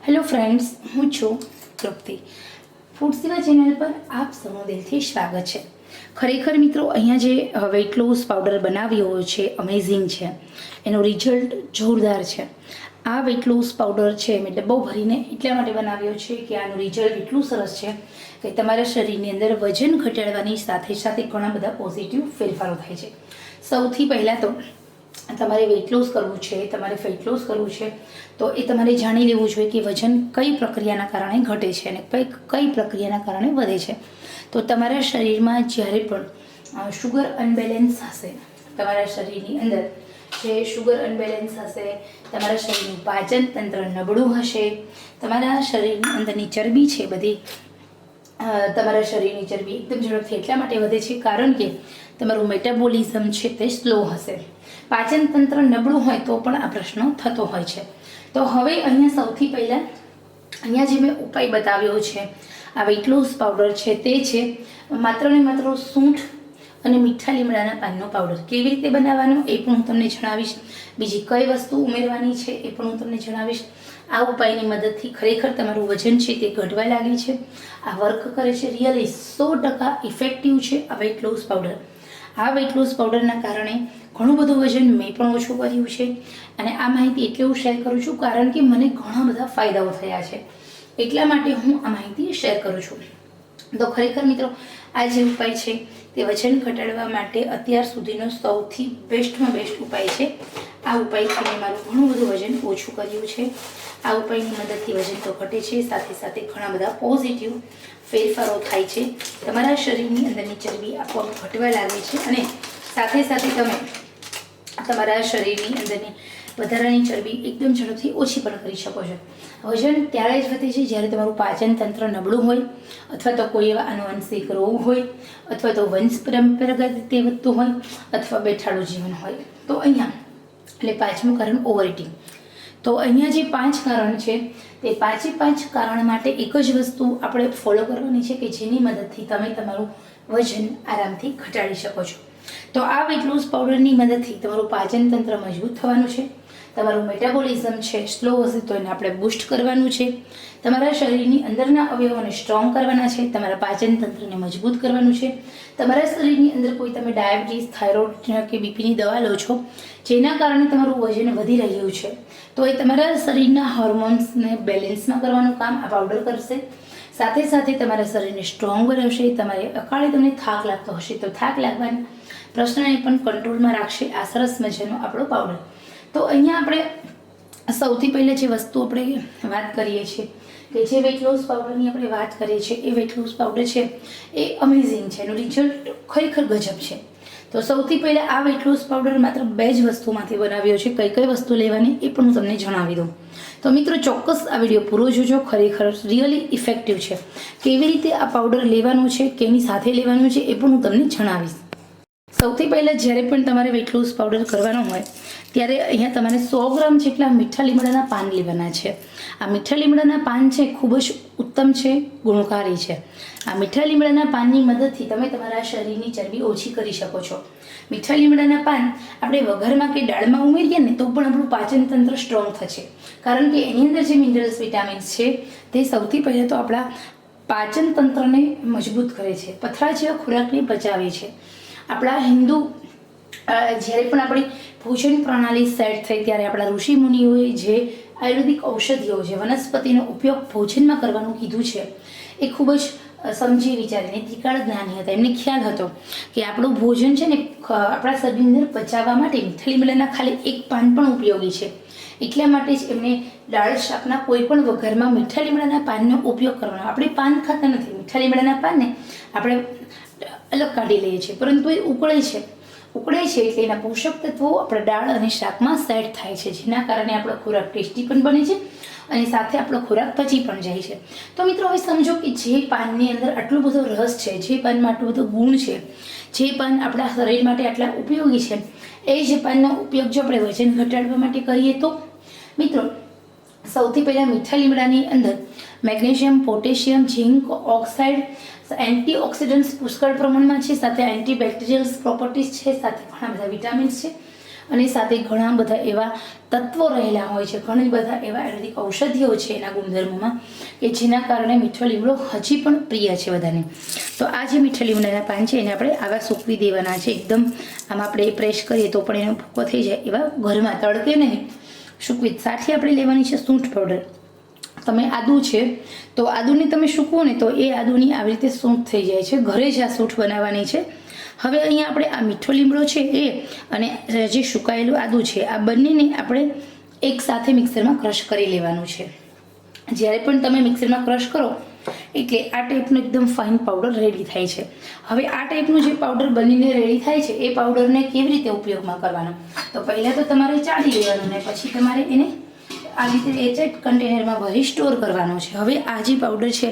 Hello friends, હું છું તૃપ્તિ. Food સેવા ચેનલ પર આપ સૌનું દિલથી સ્વાગત છે. ખરેખર મિત્રો, અહીંયા જે વેઇટ લોસ પાવડર બનાવ્યો છે અમેઝિંગ છે. એનું રિઝલ્ટ જોરદાર છે. આ વેઇટ લોસ પાવડર છે મેં ડબ્બો ભરીને એટલા માટે બનાવ્યો છે કે આનું રિઝલ્ટ એટલું સરસ છે કે તમારા શરીરની અંદર વજન ઘટાડવાની સાથે સાથે ઘણા બધા પોઝિટિવ ફેરફારો થાય છે. સૌથી પહેલાં તો તમારે વેઇટ લોસ કરવું છે, તમારે ફેટ લોસ કરવું છે, તો એ તમારે જાણી લેવું જોઈએ કે વજન કઈ પ્રક્રિયાના કારણે ઘટે છે અને કઈ પ્રક્રિયાના કારણે વધે છે. તો તમારા શરીરમાં જ્યારે પણ શુગર અનબેલેન્સ હશે, તમારા શરીરની અંદર જે શુગર અનબેલેન્સ હશે, તમારા શરીરનું પાચન તંત્ર નબળું હશે, તમારા શરીરની અંદરની ચરબી છે બધી, તમારા શરીરની ચરબી એકદમ ઝડપથી એટલા માટે વધે છે કારણ કે તમારું મેટાબોલિઝમ છે તે સ્લો હશે. પાચન તંત્ર નબળું હોય તો પણ આ પ્રશ્ન થતો હોય છે. તો હવે અહીંયા સૌથી પહેલાં અહીંયા જે મેં ઉપાય બતાવ્યો છે, આ વેઇટ લોસ પાવડર છે તે છે માત્ર ને માત્ર સૂંઠ અને મીઠા લીમડાના પાનનો પાવડર. કેવી રીતે બનાવવાનો એ પણ હું તમને જણાવીશ. બીજી કઈ વસ્તુ ઉમેરવાની છે એ પણ હું તમને જણાવીશ. આ ઉપાયની મદદથી ખરેખર તમારું વજન છે તે ઘટવા લાગે છે. આ વર્ક કરે છે, રિયલી 100% ઇફેક્ટિવ છે આ વેઇટ લોસ પાવડર. આ વેઇટ લોસ પાવડરના કારણે ઘણું બધું વજન મેં પણ ઓછું કર્યું છે અને આ માહિતી એટલે હું શેર કરું છું કારણ કે મને ઘણા બધા ફાયદાઓ થયા છે. એટલા માટે હું આ માહિતી શેર કરું છું. તો ખરેખર મિત્રો, આ જે ઉપાય છે તે વજન ઘટાડવા માટે અત્યાર સુધીનો સૌથી બેસ્ટમાં બેસ્ટ ઉપાય છે. આ ઉપાયથી મેં મારું ઘણું બધું વજન ઓછું કર્યું છે. આ ઉપાયની મદદથી વજન તો ઘટે છે, સાથે સાથે ઘણા બધા પોઝિટિવ ફેરફારો થાય છે. તમારા શરીરની અંદરની ચરબી આપોઆપ ઘટવા લાગે છે અને સાથે સાથે તમે તમારા શરીરની અંદરની વધારાની ચરબી એકદમ ઝડપથી ઓછી પણ કરી શકો છો. વજન ત્યારે જ વધે છે જ્યારે તમારું પાચન તંત્ર નબળું હોય, અથવા તો કોઈ એવા આનુવંશિક રોગ હોય, અથવા તો વંશ પરંપરાગત રીતે વધતું હોય, અથવા બેઠાડું જીવન હોય. તો અહીંયા એટલે પાંચમું કારણ ઓવર ઇટિંગ. તો અહીંયા જે 5 કારણ છે તે 5 કારણ માટે એક જ વસ્તુ આપણે ફોલો કરવાની છે કે જેની મદદથી તમે તમારું વજન આરામથી ઘટાડી શકો છો. તો આ વેઇટ લોસ પાવડરની મદદથી તમારું પાચન તંત્ર મજબૂત થવાનું છે, તમારું મેટાબોલિઝમ છે સ્લો હશે તો એને આપણે બૂસ્ટ કરવાનું છે, તમારા શરીરની અંદરના અવયવોને સ્ટ્રોંગ કરવાના છે, તમારા પાચન તંત્રને મજબૂત કરવાનું છે. તમારા શરીરની અંદર કોઈ તમે ડાયાબિટીસ, થાઇરોઇડ કે બીપીની દવા લો છો જેના કારણે તમારું વજન વધી રહ્યું છે, તો એ તમારા શરીરના હોર્મોન્સને બેલેન્સમાં કરવાનું કામ આ પાવડર કરશે. સાથે સાથે તમારા શરીરને સ્ટ્રોંગ બનાવશે. તમારે અકાળે તમને થાક લાગતો હશે તો થાક લાગવાના પ્રશ્નને પણ કંટ્રોલમાં રાખશે આ સરસ મજાનો આપણો પાવડર. તો અહીંયા આપણે સૌથી પહેલાં જે વસ્તુ આપણે વાત કરીએ છીએ કે જે વેઇટ લોસ પાવડરની આપણે વાત કરીએ છીએ એ વેઇટ લોસ પાવડર છે એ અમેઝિંગ છે. એનું રિઝલ્ટ ખરેખર ગજબ છે. તો સૌથી પહેલાં આ વેઇટ લોસ પાવડર માત્ર 2 જ વસ્તુમાંથી બનાવ્યો છે. કઈ કઈ વસ્તુ લેવાની એ પણ હું તમને જણાવી દઉં. તો મિત્રો, ચોક્કસ આ વિડીયો પૂરો જોજો. ખરેખર રિયલી ઇફેક્ટિવ છે. કેવી રીતે આ પાવડર લેવાનું છે, કેની સાથે લેવાનું છે એ પણ હું તમને જણાવીશ. સૌથી પહેલાં જ્યારે પણ તમારે વેઇટ લોસ પાવડર કરવાનો હોય ત્યારે અહીંયા તમારે 100 ગ્રામ જેટલા મીઠા લીમડાના પાન લેવાના છે. આ મીઠા લીમડાના પાન છે ખૂબ જ ઉત્તમ છે, ગુણકારી છે. આ મીઠા લીમડાના પાનની મદદથી તમે તમારા શરીરની ચરબી ઓછી કરી શકો છો. મીઠા લીમડાના પાન આપણે વઘારમાં કે દાળમાં ઉમેરીએ ને તો પણ આપણું પાચન તંત્ર સ્ટ્રોંગ થશે કારણ કે એની અંદર જે મિનરલ્સ, વિટામિન્સ છે તે સૌથી પહેલાં તો આપણા પાચન તંત્રને મજબૂત કરે છે, પથરા જેવા ખોરાકને પચાવે છે. આપણા હિન્દુ જ્યારે પણ આપણી ભોજન પ્રણાલી સેટ થઈ ત્યારે આપણા ઋષિ મુનિઓએ જે આયુર્વેદિક ઔષધિઓ, જે વનસ્પતિનો ઉપયોગ ભોજનમાં કરવાનું કીધું છે એ ખૂબ જ સમજી વિચારીને ત્રિકાળ જ્ઞાની હતા. એમને ખ્યાલ હતો કે આપણું ભોજન છે ને આપણા શરીરની અંદર પચાવવા માટે મીઠા લીમડાના ખાલી 1 પાન પણ ઉપયોગી છે. એટલા માટે જ એમને દાળ શાકના કોઈ પણ વઘારમાં મીઠા લીમડાના પાનનો ઉપયોગ કરવાનો. આપણે પાન ખાતા નથી, મીઠા લીમડાના પાનને આપણે અલગ કાઢી લઈએ છીએ, પરંતુ એ ઉકળે છે એટલે એના પોષક તત્વો આપણા દાળ અને શાકમાં સેટ થાય છે, જેના કારણે આપણો ખોરાક ટેસ્ટી પણ બને છે અને સાથે આપણો ખોરાક પચી પણ જાય છે. તો મિત્રો, હવે સમજો કે જે પાનની અંદર આટલો બધો રસ છે, જે પાનમાં આટલો બધો ગુણ છે, જે પાન આપણા શરીર માટે આટલા ઉપયોગી છે, એ જ પાનનો ઉપયોગ જો આપણે વજન ઘટાડવા માટે કરીએ તો મિત્રો, સૌથી પહેલાં મીઠા લીમડાની અંદર magnesium, potassium, zinc oxide, antioxidants પુષ્કળ પ્રમાણમાં છે, સાથે એન્ટીબેક્ટેરિયલ પ્રોપર્ટીઝ છે, સાથે ઘણા બધા વિટામિન્સ છે અને સાથે ઘણા બધા એવા તત્વો રહેલા હોય છે, ઘણી બધા એવા આયુર્વેદિક ઔષધિઓ છે એના ગુણધર્મોમાં કે જેના કારણે મીઠો લીમડો હજી પણ પ્રિય છે બધાને. તો આ જે મીઠા લીમડાના પાન છે એને આપણે આવા સૂકવી દેવાના છે. એકદમ આમ આપણે પ્રેસ કરીએ તો પણ એનો ભૂકો થઈ જાય એવા, ઘરમાં તડકે નહીં, સૂકવી. સાથે આપણે લેવાની છે સૂંઠ પાવડર. તમે આદું છે તો આદુને તમે સૂકવો ને તો એ આદુની આવી રીતે સૂંઠ થઈ જાય છે. ઘરે જ આ સૂંઠ બનાવવાની છે. હવે અહીંયા આપણે આ મીઠો લીમડો છે એ અને જે સુકાયેલું આદું છે આ બંનેને આપણે એક સાથે મિક્સરમાં ક્રશ કરી લેવાનું છે. જ્યારે પણ તમે મિક્સરમાં ક્રશ કરો એટલે આ ટાઈપનો એકદમ ફાઇન પાવડર રેડી થાય છે. હવે આ ટાઈપનું જે પાવડર બનીને રેડી થાય છે એ પાવડરને કેવી રીતે ઉપયોગમાં કરવાનો, તો પહેલાં તો તમારે ચાળી લેવાનું ને પછી તમારે એને આ રીતે એરટાઇટ કન્ટેનરમાં ભરી સ્ટોર કરવાનો છે. હવે આ જે પાવડર છે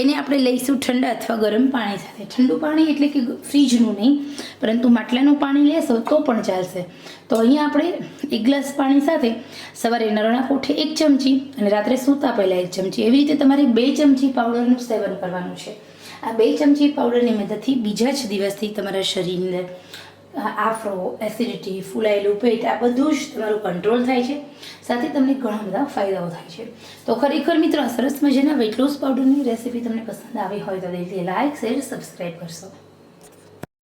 એને આપણે લઈશું ઠંડા અથવા ગરમ પાણી સાથે. ઠંડુ પાણી એટલે કે ફ્રીજનું નહીં, પરંતુ માટલાનું પાણી લેશો તો પણ ચાલશે. તો અહીંયા આપણે 1 ગ્લાસ પાણી સાથે સવારે નરણા કોઠે 1 ચમચી અને રાત્રે સૂતા પહેલાં 1 ચમચી, એવી રીતે તમારે 2 ચમચી પાવડરનું સેવન કરવાનું છે. આ 2 ચમચી પાવડરની મદદથી બીજા જ દિવસથી તમારા શરીરની અંદર આફરો, એસિડિટી, ફૂલાયેલું પેટ આ બધું જ તમારું કંટ્રોલ થાય છે. સાથે તમને ઘણા બધા ફાયદાઓ થાય છે. તો ખરેખર મિત્રો આ સરસ મજાના વેઇટ લોસ પાવડરની રેસીપી તમને પસંદ આવી હોય તો દિલથી લાઇક, શેર, સબસ્ક્રાઈબ કરશો.